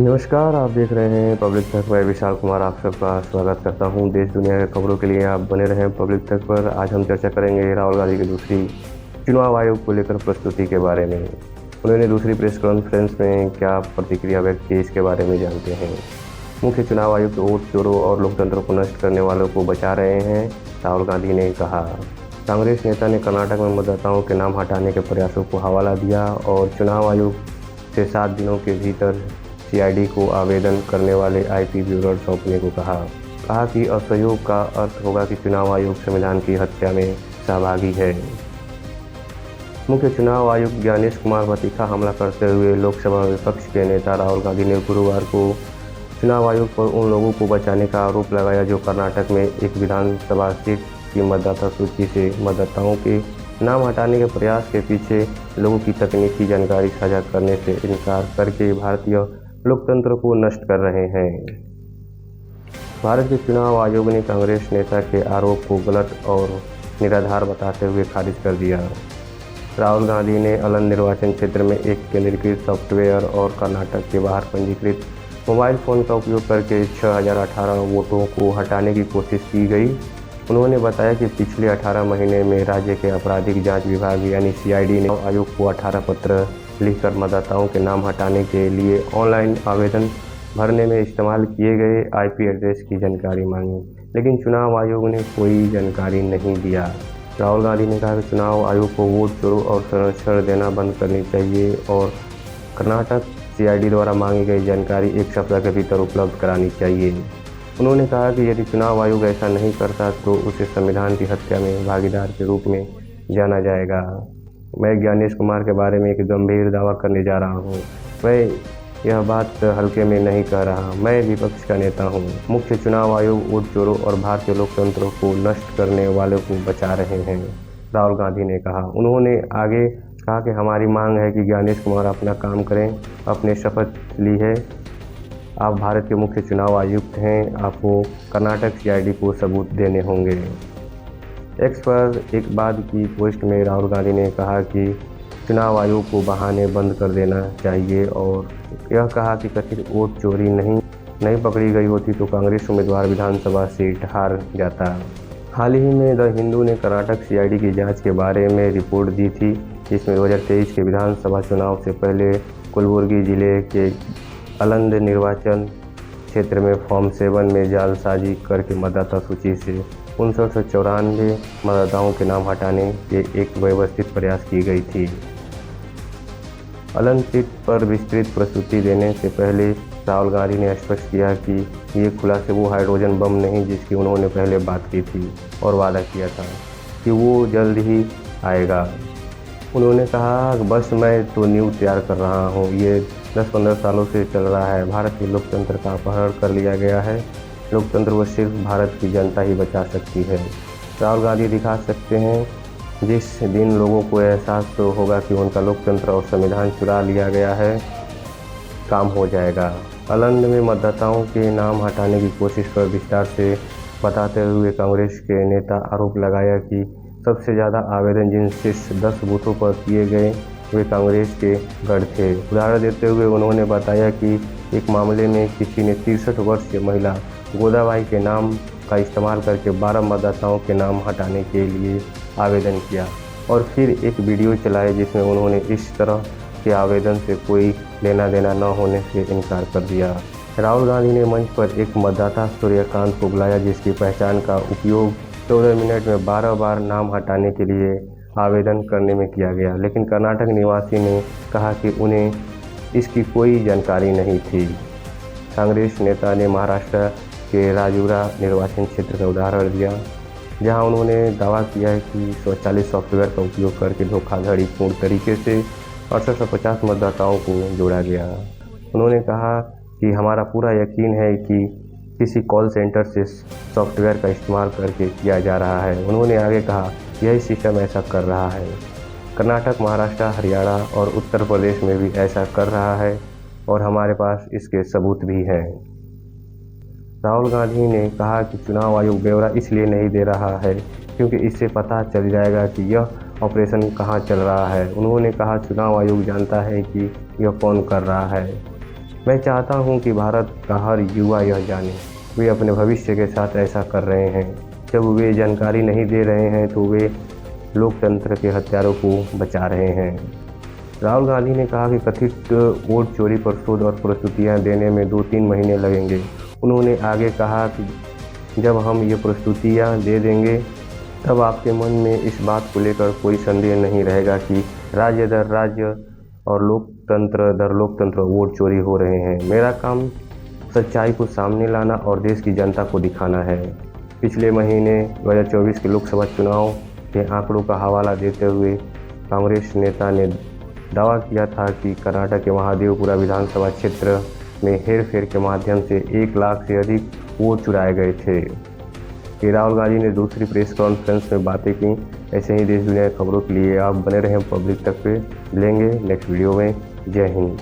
नमस्कार, आप देख रहे हैं पब्लिक तक। मैं विशाल कुमार आप सबका स्वागत करता हूं। देश दुनिया के खबरों के लिए आप बने रहें पब्लिक तक पर। आज हम चर्चा करेंगे राहुल गांधी की दूसरी चुनाव आयोग को लेकर प्रस्तुति के बारे में। उन्होंने दूसरी प्रेस कॉन्फ्रेंस में क्या प्रतिक्रिया व्यक्त की, इसके बारे में जानते हैं। मुख्य चुनाव आयुक्त वोट चोरों और लोकतंत्र को नष्ट करने वालों को बचा रहे हैं, राहुल गांधी ने कहा। कांग्रेस नेता ने कर्नाटक में मतदाताओं के नाम हटाने के प्रयासों को हवाला दिया और चुनाव आयोग से 7 दिनों के भीतर सीआईडी को आवेदन करने वाले आईपी ब्यूरो सौंपने को कहा कि असहयोग का अर्थ होगा कि चुनाव आयोग संविधान की हत्या में सहभागी है। मुख्य चुनाव आयुक्त ज्ञानेश कुमार पर तीखा हमला करते हुए लोकसभा विपक्ष के नेता राहुल गांधी ने गुरुवार को चुनाव आयोग पर उन लोगों को बचाने का आरोप लगाया जो कर्नाटक में एक विधानसभा सीट की मतदाता सूची से मतदाताओं के नाम हटाने के प्रयास के पीछे लोगों की तकनीकी जानकारी साझा करने से इनकार करके भारतीय लोकतंत्र को नष्ट कर रहे हैं। भारत के चुनाव आयोग ने कांग्रेस नेता के आरोप को गलत और निराधार बताते हुए खारिज कर दिया। राहुल गांधी ने अलंग निर्वाचन क्षेत्र में एक केंद्रीकृत सॉफ्टवेयर और कर्नाटक के बाहर पंजीकृत मोबाइल फ़ोन का उपयोग करके 6018 वोटों को हटाने की कोशिश की गई। उन्होंने बताया कि पिछले 18 महीने में राज्य के आपराधिक जांच विभाग यानी सीआईडी ने आयोग को 18 पत्र लिखकर मतदाताओं के नाम हटाने के लिए ऑनलाइन आवेदन भरने में इस्तेमाल किए गए आईपी एड्रेस की जानकारी मांगी, लेकिन चुनाव आयोग ने कोई जानकारी नहीं दिया। राहुल गांधी ने कहा कि चुनाव आयोग को वोट चोरों और संरक्षण देना बंद करनी चाहिए और कर्नाटक सीआईडी द्वारा मांगी गई जानकारी 1 सप्ताह के भीतर उपलब्ध करानी चाहिए। उन्होंने कहा कि यदि चुनाव आयोग ऐसा नहीं करता तो उसे संविधान की हत्या में भागीदार के रूप में जाना जाएगा। मैं ज्ञानेश कुमार के बारे में एक गंभीर दावा करने जा रहा हूं। मैं यह बात हल्के में नहीं कह रहा। मैं विपक्ष का नेता हूं। मुख्य चुनाव आयोग वोट चोरों और भारतीय लोकतंत्र को नष्ट करने वालों को बचा रहे हैं, राहुल गांधी ने कहा। उन्होंने आगे कहा कि हमारी मांग है कि ज्ञानेश कुमार अपना काम करें। आपने शपथ ली है, आप भारत के मुख्य चुनाव आयुक्त हैं, आपको कर्नाटक सीआईडी को सबूत देने होंगे। एक्स पर एक बाद की पोस्ट में राहुल गांधी ने कहा कि चुनाव आयोग को बहाने बंद कर देना चाहिए और यह कहा कि कथित वोट चोरी नहीं पकड़ी गई होती तो कांग्रेस उम्मीदवार विधानसभा सीट हार जाता। हाल ही में द हिंदू ने कर्नाटक सीआईडी की जांच के बारे में रिपोर्ट दी थी, जिसमें 2023 के विधानसभा चुनाव से पहले कलबुर्गी जिले के अलंग निर्वाचन क्षेत्र में फॉर्म 7 में जालसाजी करके मतदाता सूची से 5994 मतदाताओं के नाम हटाने के एक व्यवस्थित प्रयास की गई थी। अलंग सीट पर विस्तृत प्रस्तुति देने से पहले राहुल गांधी ने स्पष्ट किया कि ये खुलासे वो हाइड्रोजन बम नहीं जिसकी उन्होंने पहले बात की थी और वादा किया था कि वो जल्द ही आएगा। उन्होंने कहा, बस मैं तो न्यूज़ तैयार कर रहा हूँ। ये 10-15 सालों से चल रहा है। भारत के लोकतंत्र का अपहरण कर लिया गया है। लोकतंत्र को सिर्फ भारत की जनता ही बचा सकती है। राहुल गांधी दिखा सकते हैं जिस दिन लोगों को एहसास तो होगा कि उनका लोकतंत्र और संविधान चुरा लिया गया है, काम हो जाएगा। अलंग में मतदाताओं के नाम हटाने की कोशिश पर विस्तार से बताते हुए कांग्रेस के नेता आरोप लगाया कि सबसे ज़्यादा आवेदन जिन शीर्ष 10 बूथों पर किए गए वे कांग्रेस के गढ़ थे। उदाहरण देते हुए उन्होंने बताया कि एक मामले में किसी ने 63 वर्षीय महिला गोदाबाई के नाम का इस्तेमाल करके 12 मतदाताओं के नाम हटाने के लिए आवेदन किया और फिर एक वीडियो चलाए जिसमें उन्होंने इस तरह के आवेदन से कोई लेना देना न होने से इनकार कर दिया। राहुल गांधी ने मंच पर एक मतदाता सूर्यकांत को बुलाया जिसकी पहचान का उपयोग 14 मिनट में 12 बार नाम हटाने के लिए आवेदन करने में किया गया, लेकिन कर्नाटक निवासी ने कहा कि उन्हें इसकी कोई जानकारी नहीं थी। कांग्रेस नेता ने महाराष्ट्र के राजुरा निर्वाचन क्षेत्र का उदाहरण दिया, जहां उन्होंने दावा किया है कि स्वचालित सॉफ्टवेयर का उपयोग करके धोखाधड़ीपूर्ण तरीके से 850 मतदाताओं को जोड़ा गया। उन्होंने कहा कि हमारा पूरा यकीन है कि किसी कॉल सेंटर से सॉफ्टवेयर का इस्तेमाल करके किया जा रहा है। उन्होंने आगे कहा, यही सिस्टम ऐसा कर रहा है। कर्नाटक, महाराष्ट्र, हरियाणा और उत्तर प्रदेश में भी ऐसा कर रहा है और हमारे पास इसके सबूत भी हैं। राहुल गांधी ने कहा कि चुनाव आयोग ब्यौरा इसलिए नहीं दे रहा है क्योंकि इससे पता चल जाएगा कि यह ऑपरेशन कहां चल रहा है। उन्होंने कहा, चुनाव आयोग जानता है कि यह कौन कर रहा है। मैं चाहता हूं कि भारत का हर युवा यह जाने, वे अपने भविष्य के साथ ऐसा कर रहे हैं। जब वे जानकारी नहीं दे रहे हैं तो वे लोकतंत्र के हथियारों को बचा रहे हैं। राहुल गांधी ने कहा कि कथित वोट चोरी पर शोध और प्रस्तुतियां देने में 2-3 महीने लगेंगे। उन्होंने आगे कहा कि जब हम ये प्रस्तुतियां दे देंगे तब आपके मन में इस बात को लेकर कोई संदेह नहीं रहेगा कि राज्य दर राज्य और लोकतंत्र दर लोकतंत्र वोट चोरी हो रहे हैं। मेरा काम सच्चाई को सामने लाना और देश की जनता को दिखाना है। पिछले महीने 2024 के लोकसभा चुनाव के आंकड़ों का हवाला देते हुए कांग्रेस नेता ने दावा किया था कि कर्नाटक के महादेवपुरा विधानसभा क्षेत्र में हेरफेर के माध्यम से 1 लाख से अधिक वोट चुराए गए थे। कि राहुल गांधी ने दूसरी प्रेस कॉन्फ्रेंस में बातें की। ऐसे ही देश दुनिया की खबरों के लिए आप बने रहें पब्लिक तक पे। मिलेंगे नेक्स्ट वीडियो में। जय हिंद।